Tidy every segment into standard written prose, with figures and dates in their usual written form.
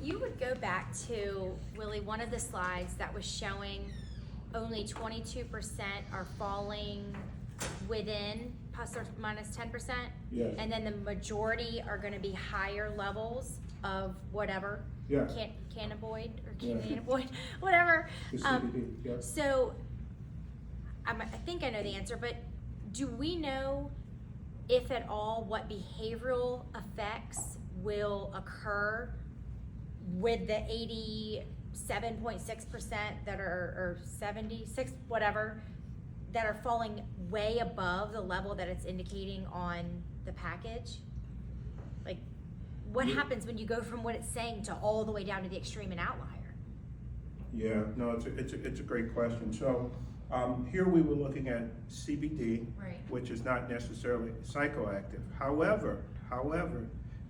you would go back to, Willie, one of the slides that was showing only 22% are falling within plus or minus 10%. Yes. And then the majority are gonna be higher levels of whatever. Yeah. Cannabinoid or Yeah. cannabinoid, whatever. The CBD, yeah. So, I think I know the answer, but do we know, if at all, what behavioral effects will occur with the 87.6% that are, or 76, whatever, that are falling way above the level that it's indicating on the package? Like, what happens when you go from what it's saying to all the way down to the extreme and outlier? Yeah, no, it's a great question. So here we were looking at CBD, Right. which is not necessarily psychoactive. However,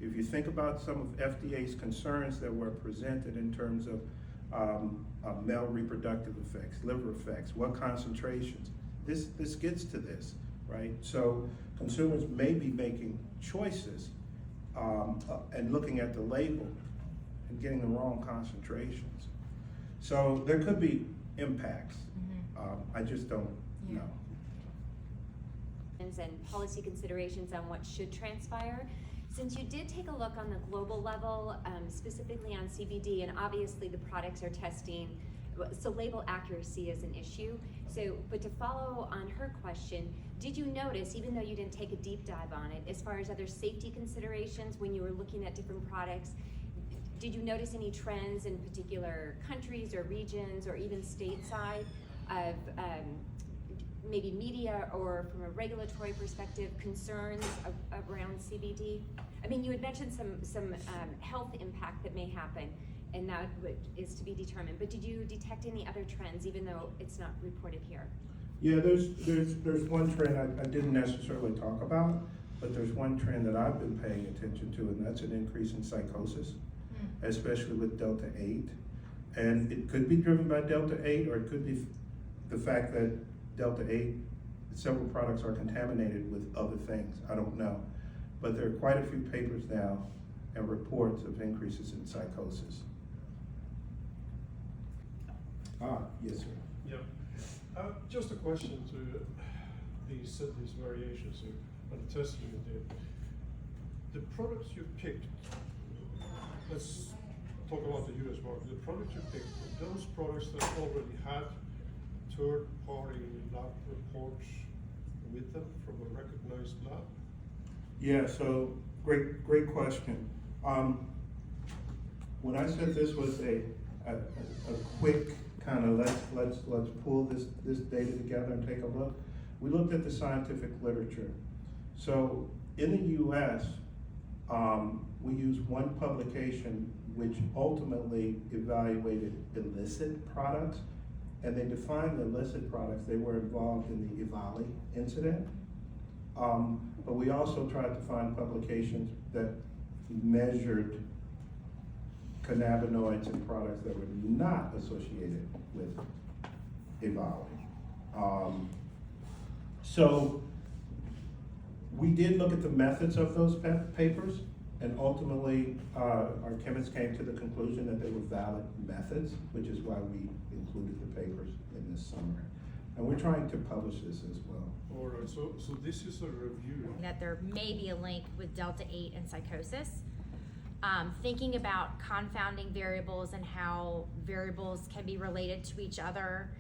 if you think about some of FDA's concerns that were presented in terms of male reproductive effects, liver effects, what concentrations, this gets to this, right? So consumers may be making choices and looking at the label and getting the wrong concentrations. So there could be impacts. I just don't know. And policy considerations on what should transpire. Since you did take a look on the global level, specifically on CBD, and obviously the products are testing, so label accuracy is an issue. So, but to follow on her question, did you notice, even though you didn't take a deep dive on it, as far as other safety considerations when you were looking at different products, did you notice any trends in particular countries or regions or even stateside of maybe media or from a regulatory perspective concerns around CBD? I mean, you had mentioned some health impact that may happen, and that is to be determined. But did you detect any other trends, even though it's not reported here? Yeah, there's one trend I didn't necessarily talk about, but there's one trend that I've been paying attention to, and that's an increase in psychosis, especially with Delta 8. And it could be driven by Delta 8, or it could be the fact that Delta 8, several products are contaminated with other things. I don't know. But there are quite a few papers now and reports of increases in psychosis. Yes, sir. Yeah. Just a question to these variations of the testing you did. The products you picked, let's talk about the US market. The products you picked, those products that already had third-party lab reports with them from a recognized lab? Yeah, so great question. When I said this was a quick kind of let's pull this data together and take a look, we looked at the scientific literature. So in the U.S., we used one publication which ultimately evaluated illicit products, and they defined the illicit products. They were involved in the EVALI incident. But we also tried to find publications that measured cannabinoids in products that were not associated with EVALI. So we did look at the methods of those papers, and ultimately our chemists came to the conclusion that they were valid methods, which is why we included the papers in this summary. And we're trying to publish this as well. All right, so this is a review. That there may be a link with Delta 8 and psychosis. Thinking about confounding variables and how variables can be related to each other.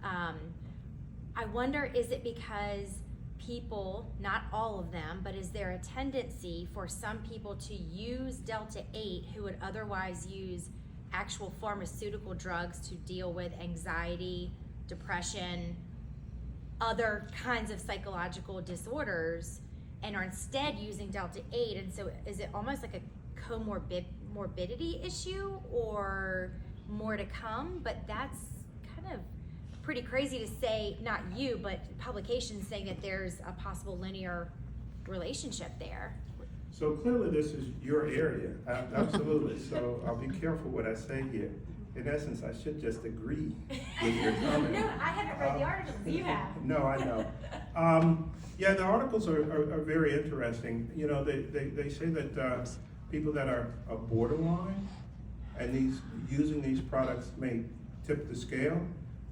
I wonder, is it because people, not all of them, but is there a tendency for some people to use Delta 8 who would otherwise use actual pharmaceutical drugs to deal with anxiety, depression, other kinds of psychological disorders, and are instead using Delta 8? And so is it almost like a comorbidity issue, or more to come? But that's kind of pretty crazy to say, not you, but publications saying that there's a possible linear relationship there. So clearly this is your area, absolutely. So I'll be careful what I say here. In essence, I should just agree with your comment. No, I haven't read the articles, you have. No, I know. Yeah, the articles are very interesting. You know, they say that people that are borderline and using these products may tip the scale.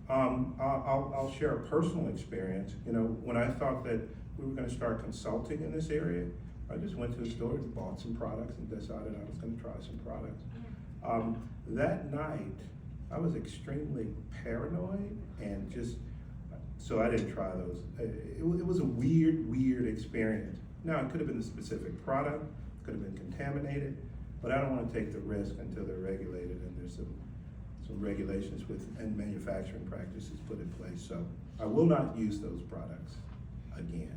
I'll share a personal experience. You know, when I thought that we were gonna start consulting in this area, I just went to the store and bought some products and decided I was gonna try some products. That night, I was extremely paranoid and so I didn't try those. It was a weird experience. Now, it could have been the specific product, could have been contaminated, but I don't wanna take the risk until they're regulated and there's some regulations and manufacturing practices put in place. So I will not use those products again.